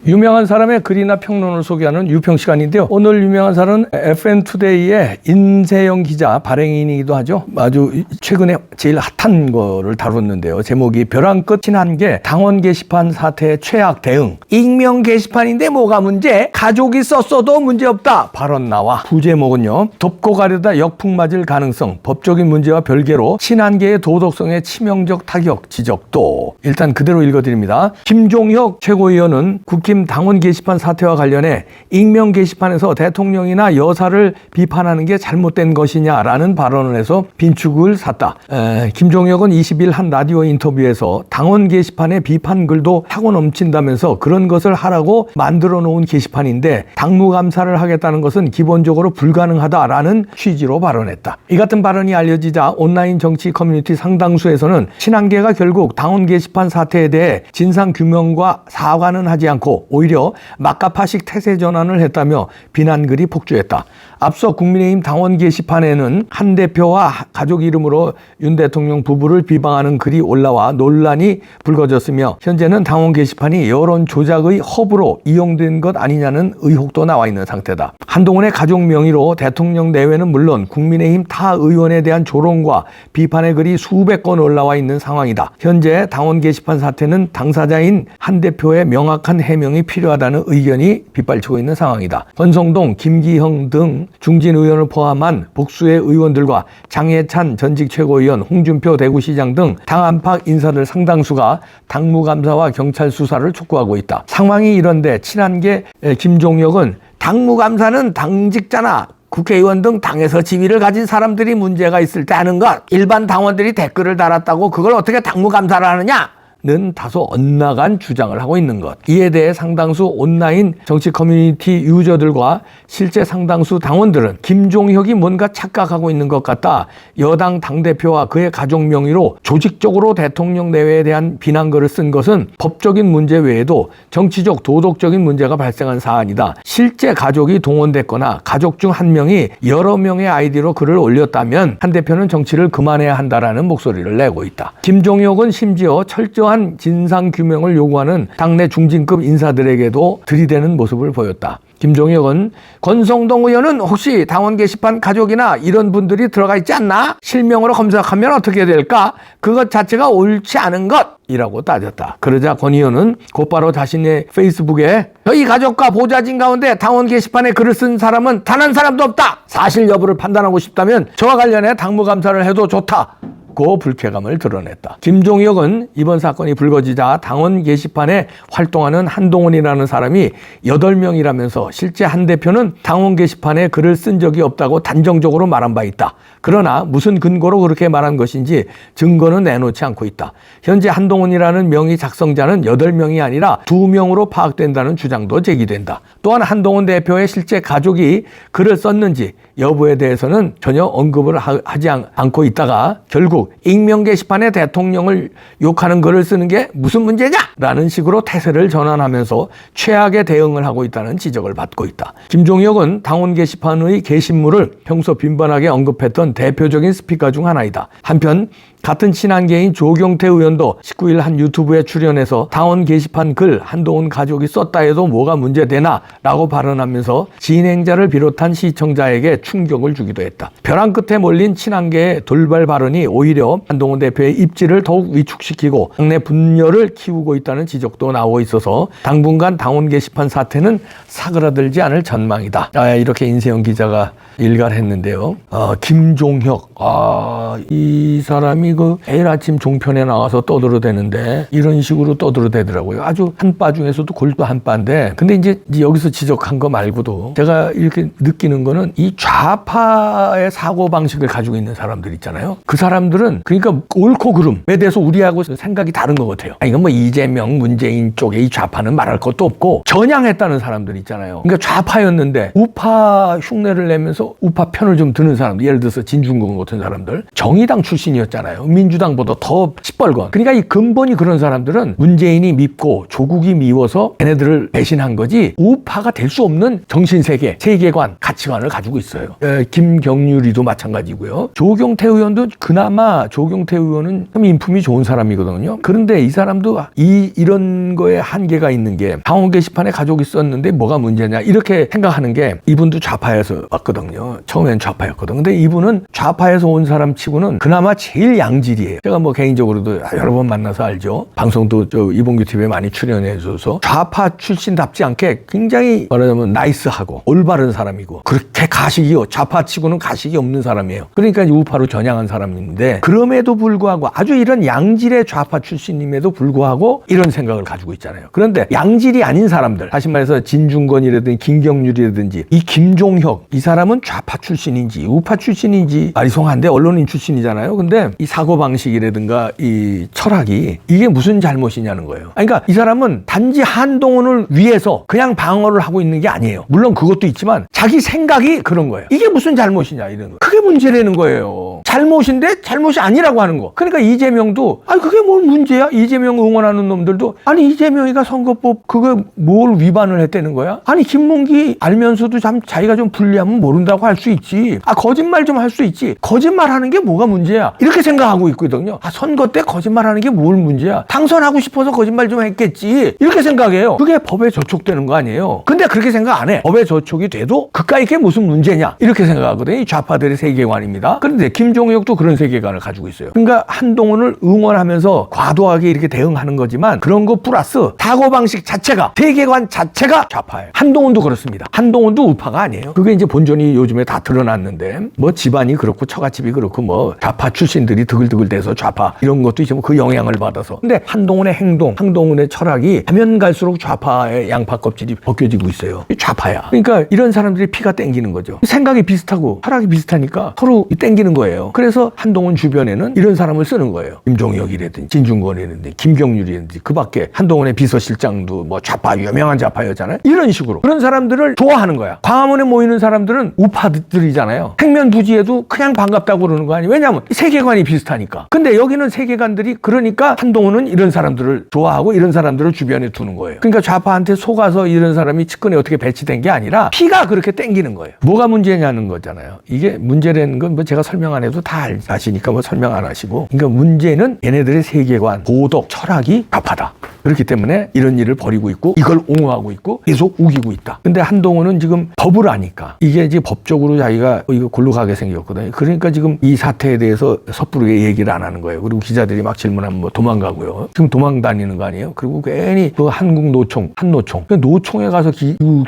유명한 사람의 글이나 평론을 소개하는 유평 시간인데요. 오늘 유명한 사람은 FN투데이의 인세영 기자, 발행인이기도 하죠. 아주 최근에 제일 핫한 거를 다뤘는데요. 제목이 벼랑 끝 친한계 당원 게시판 사태의 최악 대응. 익명 게시판인데 뭐가 문제? 가족이 썼어도 문제없다. 발언 나와. 부제목은요. 덮고 가려다 역풍 맞을 가능성. 법적인 문제와 별개로 친한계의 도덕성에 치명적 타격 지적도. 일단 그대로 읽어드립니다. 김종혁 최고위원은 국힘 당원 게시판 사태와 관련해 익명 게시판에서 대통령이나 여사를 비판하는 게 잘못된 것이냐라는 발언을 해서 빈축을 샀다. 김종혁은 20일 한 라디오 인터뷰에서 당원 게시판에 비판글도 타고 넘친다면서 그런 것을 하라고 만들어 놓은 게시판인데 당무감사를 하겠다는 것은 기본적으로 불가능하다라는 취지로 발언했다. 이 같은 발언이 알려지자 온라인 정치 커뮤니티 상당수에서는 친한계가 결국 당원 게시판 사태에 대해 진상규명과 사과는 하지 않고 오히려 막가파식 태세 전환을 했다며 비난글이 폭주했다. 앞서 국민의힘 당원 게시판에는 한 대표와 가족 이름으로 윤 대통령 부부를 비방하는 글이 올라와 논란이 불거졌으며 현재는 당원 게시판이 여론 조작의 허브로 이용된 것 아니냐는 의혹도 나와 있는 상태다. 한동훈의 가족 명의로 대통령 내외는 물론 국민의힘 타 의원에 대한 조롱과 비판의 글이 수백 건 올라와 있는 상황이다. 현재 당원 게시판 사태는 당사자인 한 대표의 명확한 해명이 필요하다는 의견이 빗발치고 있는 상황이다. 권성동, 김기형 등 중진 의원을 포함한 복수의 의원들과 장해찬 전직 최고위원, 홍준표 대구시장 등 당 안팎 인사들 상당수가 당무감사와 경찰 수사를 촉구하고 있다. 상황이 이런데 친한계 김종혁은 당무감사는 당직자나 국회의원 등 당에서 지위를 가진 사람들이 문제가 있을 때 하는 것, 일반 당원들이 댓글을 달았다고 그걸 어떻게 당무감사를 하느냐? 는 다소 엇나간 주장을 하고 있는 것. 이에 대해 상당수 온라인 정치 커뮤니티 유저들과 실제 상당수 당원들은 김종혁이 뭔가 착각하고 있는 것 같다. 여당 당대표와 그의 가족 명의로 조직적으로 대통령 내외에 대한 비난글을 쓴 것은 법적인 문제 외에도 정치적 도덕적인 문제가 발생한 사안이다. 실제 가족이 동원됐거나 가족 중 한 명이 여러 명의 아이디로 글을 올렸다면 한 대표는 정치를 그만해야 한다라는 목소리를 내고 있다. 김종혁은 심지어 철저한 진상규명을 요구하는 당내 중진급 인사들에게도 들이대는 모습을 보였다. 김종혁은 권성동 의원은 혹시 당원 게시판 가족이나 이런 분들이 들어가 있지 않나? 실명으로 검색하면 어떻게 될까? 그것 자체가 옳지 않은 것이라고 따졌다. 그러자 권 의원은 곧바로 자신의 페이스북에 저희 가족과 보좌진 가운데 당원 게시판에 글을 쓴 사람은 단 한 사람도 없다. 사실 여부를 판단하고 싶다면 저와 관련해 당무감사를 해도 좋다. 고 불쾌감을 드러냈다. 김종혁은 이번 사건이 불거지자 당원 게시판에 활동하는 한동훈이라는 사람이 8명이라면서 실제 한 대표는 당원 게시판에 글을 쓴 적이 없다고 단정적으로 말한 바 있다. 그러나 무슨 근거로 그렇게 말한 것인지 증거는 내놓지 않고 있다. 현재 한동훈이라는 명의 작성자는 8명이 아니라 2명으로 파악된다는 주장도 제기된다. 또한 한동훈 대표의 실제 가족이 글을 썼는지 여부에 대해서는 전혀 언급을 하지 않고 있다가 결국 익명 게시판에 대통령을 욕하는 글을 쓰는 게 무슨 문제냐? 라는 식으로 태세를 전환하면서 최악의 대응을 하고 있다는 지적을 받고 있다. 김종혁은 당원 게시판의 게시물을 평소 빈번하게 언급했던 대표적인 스피커 중 하나이다. 한편 같은 친한계인 조경태 의원도 19일 한 유튜브에 출연해서 당원 게시판 글 한동훈 가족이 썼다 해도 뭐가 문제되나? 라고 발언하면서 진행자를 비롯한 시청자에게 충격을 주기도 했다. 벼랑 끝에 몰린 친한계의 돌발 발언이 오히려 한동훈 대표의 입지를 더욱 위축시키고 당내 분열을 키우고 있다는 지적도 나오고 있어서 당분간 당원 게시판 사태는 사그라들지 않을 전망이다. 이렇게 인세영 기자가 일갈했는데요. 김종혁, 이 사람이 그 매일 아침 종편에 나와서 떠들어대는데 이런 식으로 떠들어대더라고요. 아주 한바 중에서도 골도 한바인데, 근데 이제 여기서 지적한 거 말고도 제가 이렇게 느끼는 거는 이 좌파의 사고 방식을 가지고 있는 사람들 있잖아요. 그 사람들은 그러니까 옳고 그름에 대해서 우리하고 생각이 다른 것 같아요. 이건 뭐 이재명, 문재인 쪽에 이 좌파는 말할 것도 없고 전향했다는 사람들 있잖아요. 그러니까 좌파였는데 우파 흉내를 내면서 우파 편을 좀 드는 사람들, 예를 들어서 진중권 같은 사람들 정의당 출신이었잖아요. 많잖아요. 민주당보다 더 시뻘건. 그러니까 이 근본이 그런 사람들은 문재인이 밉고 조국이 미워서 얘네들을 배신한 거지 우파가 될 수 없는 정신세계, 세계관, 가치관을 가지고 있어요. 김경률이도 마찬가지고요. 조경태 의원도 그나마 조경태 의원은 참 인품이 좋은 사람이거든요. 그런데 이 사람도 이런 거에 한계가 있는 게 당원 게시판에 가족이 썼는데 뭐가 문제냐 이렇게 생각하는 게 이분도 좌파에서 왔거든요. 처음엔 좌파였거든. 근데 이분은 좌파에서 온 사람 치고는 그나마 제일 양질이에요. 제가 뭐 개인적으로도 여러 번 만나서 알죠. 방송도 이봉규 TV에 많이 출연해줘서 좌파 출신답지 않게 굉장히 말하자면 나이스하고 올바른 사람이고 그렇게 가식이요. 좌파 치고는 가식이 없는 사람이에요. 그러니까 우파로 전향한 사람인데 그럼에도 불구하고 아주 이런 양질의 좌파 출신임에도 불구하고 이런 생각을 가지고 있잖아요. 그런데 양질이 아닌 사람들, 다시 말해서 진중권이라든지 김경률이라든지 이 김종혁 이 사람은 좌파 출신인지 우파 출신인지 말이 송한데 언론인 출신이잖아요. 근데 이 사고방식이라든가 이 철학이 이게 무슨 잘못이냐는 거예요. 그러니까 이 사람은 단지 한동훈을 위해서 그냥 방어를 하고 있는 게 아니에요. 물론 그것도 있지만 자기 생각이 그런 거예요. 이게 무슨 잘못이냐 이런 거. 그게 문제라는 거예요. 잘못인데 잘못이 아니라고 하는 거. 그러니까 이재명도 아니 그게 뭘 문제야? 이재명 응원하는 놈들도 아니 이재명이가 선거법 그거 뭘 위반을 했다는 거야? 아니 김문기 알면서도 참 자기가 좀 불리하면 모른다고 할 수 있지. 아 거짓말 좀 할 수 있지. 거짓말하는 게 뭐가 문제야? 이렇게 생각하고 있거든요. 아 선거 때 거짓말하는 게 뭘 문제야? 당선하고 싶어서 거짓말 좀 했겠지. 이렇게 생각해요. 그게 법에 저촉되는 거 아니에요. 근데 그렇게 생각 안 해. 법에 저촉이 돼도 그까이 게 무슨 문제냐? 이렇게 생각하거든요. 이 좌파들의 세계관입니다. 그런데 김종혁도 그런 세계관을 가지고 있어요. 그러니까 한동훈을 응원하면서 과도하게 이렇게 대응하는 거지만 그런 거 플러스 사고방식 자체가 세계관 자체가 좌파예요. 한동훈도 그렇습니다. 한동훈도 우파가 아니에요. 그게 이제 본전이 요즘에 다 드러났는데 뭐 집안이 그렇고 처갓집이 그렇고 뭐 좌파 출신들이 드글드글 돼서 좌파 이런 것도 있지만 그 영향을 받아서 근데 한동훈의 행동, 한동훈의 철학이 가면 갈수록 좌파의 양파 껍질이 벗겨지고 있어요. 좌파야. 그러니까 이런 사람들이 피가 땡기는 거죠. 생각이 비슷하고 철학이 비슷하니까 서로 땡기는 거예요. 그래서 한동훈 주변에는 이런 사람을 쓰는 거예요. 김종혁이라든지 진중권이라든지 김경률이라든지 그 밖에 한동훈의 비서실장도 뭐 좌파 유명한 좌파였잖아요. 이런 식으로 그런 사람들을 좋아하는 거야. 광화문에 모이는 사람들은 우파들이잖아요. 생면부지에도 그냥 반갑다고 그러는 거 아니에요. 왜냐하면 세계관이 비슷하니까. 근데 여기는 세계관들이 그러니까 한동훈은 이런 사람들을 좋아하고 이런 사람들을 주변에 두는 거예요. 그러니까 좌파한테 속아서 이런 사람이 측근에 어떻게 배치된 게 아니라 피가 그렇게 땡기는 거예요. 뭐가 문제냐는 거잖아요. 이게 문제라는 건 뭐 제가 설명 안 해도 다 아시니까 뭐 설명 안 하시고 그러니까 문제는 얘네들의 세계관, 도덕, 철학이 좌파다. 그렇기 때문에 이런 일을 벌이고 있고 이걸 옹호하고 있고 계속 우기고 있다. 근데 한동훈은 지금 법을 아니까 이게 이제 법적으로 자기가 이거 골로 가게 생겼거든요. 그러니까 지금 이 사태에 대해서 섣부르게 얘기를 안 하는 거예요. 그리고 기자들이 막 질문하면 뭐 도망가고요. 지금 도망 다니는 거 아니에요? 그리고 괜히 그 한국노총, 한노총. 노총에 가서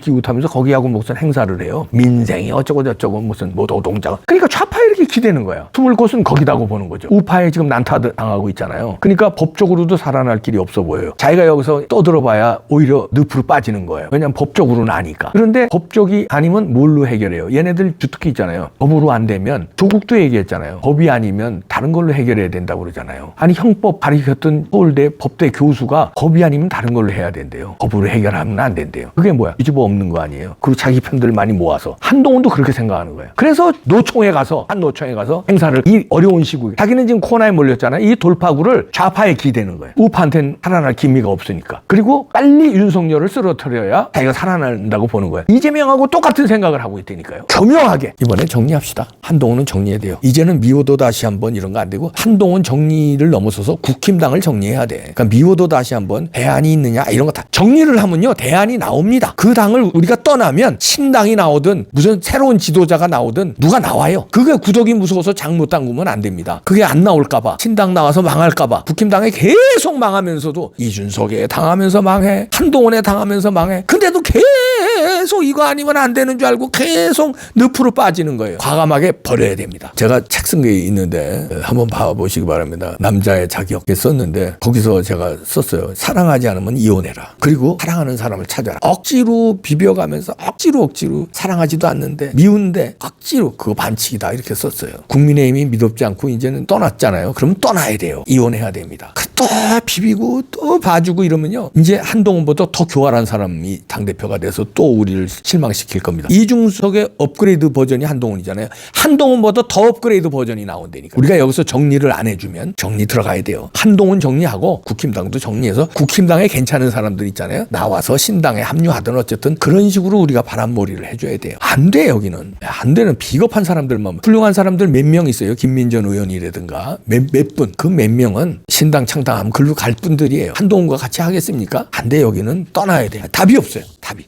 기웃하면서 거기하고 무슨 행사를 해요. 민생이 어쩌고 저쩌고 무슨 뭐 노동자가. 그러니까 좌파에 이렇게 기대는 거예요. 숨을 곳은 거기다고 보는 거죠. 우파에 지금 난타 당하고 있잖아요. 그러니까 법적으로도 살아날 길이 없어 보여요. 자기가 여기서 떠들어봐야 오히려 늪으로 빠지는 거예요. 왜냐하면 법적으로는 아니까. 그런데 법적이 아니면 뭘로 해결해요? 얘네들 주특기 있잖아요. 법으로 안 되면 조국도 얘기했잖아요. 법이 아니면 다른 걸로 해결해야 된다고 그러잖아요. 아니 형법 가르쳤던 서울대 법대 교수가 법이 아니면 다른 걸로 해야 된대요. 법으로 해결하면 안 된대요. 그게 뭐야? 뒤집어 엎는 거 아니에요. 그리고 자기 편들 많이 모아서. 한동훈도 그렇게 생각하는 거예요. 그래서 노총에 가서 한노총에 가서 행사를 이 어려운 시국에 자기는 지금 코로나에 몰렸잖아요. 이 돌파구를 좌파에 기대는 거예요. 우파한테는 살아날 기미가 없으니까. 그리고 빨리 윤석열을 쓰러뜨려야 자기가 살아난다고 보는 거예요. 이재명하고 똑같은 생각을 하고 있다니까요. 교묘하게. 이번에 정리합시다. 한동훈은 정리해야 돼요. 이제는 미워도 다시 한번 이런 거 안 되고 한동훈 정리를 넘어서서 국힘당을 정리해야 돼. 그러니까 미워도 다시 한번 대안이 있느냐 이런 거 다 정리를 하면요 대안이 나옵니다. 그 당을 우리가 떠나면 신당이 나오든 무슨 새로운 지도자가 나오든 누가 나와요. 그게 구독이 무서워서 장 못 담그면 안 됩니다. 그게 안 나올까봐 신당 나와서 망할까봐 국힘당에 계속 망하면서도 이준석에 당하면서 망해 한동훈에 당하면서 망해. 근데도 계속 이거 아니면 안 되는 줄 알고 계속 늪으로 빠지는 거예요. 과감하게 버려야 됩니다. 제가 책 쓴 게 있는데 한번 봐보시기 바랍니다. 남자의 자격에 썼는데 거기서 제가 썼어요. 사랑하지 않으면 이혼해라. 그리고 사랑하는 사람을 찾아라. 억지로 비벼가면서 억지로 사랑하지도 않는데 미운데 억지로 그거 반칙이다 이렇게 썼어요. 국민의힘이 믿op지 않고 이제는 떠났잖아요. 그럼 떠나야 돼요. 이혼해야 됩니다. 또 비비고 또 봐주고 이러면요. 이제 한동훈보다 더 교활한 사람이 당대표가 돼서 또 우리를 국민들을 실망시킬 겁니다. 이중석의 업그레이드 버전이 한동훈이잖아요. 한동훈보다 더 업그레이드 버전이 나온다니까. 우리가 여기서 정리를 안 해주면 정리 들어가야 돼요. 한동훈 정리하고 국힘당도 정리해서 국힘당에 괜찮은 사람들 있잖아요. 나와서 신당에 합류하든 어쨌든 그런 식으로 우리가 바람몰이를 해줘야 돼요. 안 돼, 여기는. 안 되는 비겁한 사람들만. 훌륭한 사람들 몇 명 있어요. 김민전 의원이라든가 몇 분. 그 몇 명은 신당 창당하면 글로 갈 분들이에요. 한동훈과 같이 하겠습니까? 안 돼, 여기는 떠나야 돼. 답이 없어요. 답이.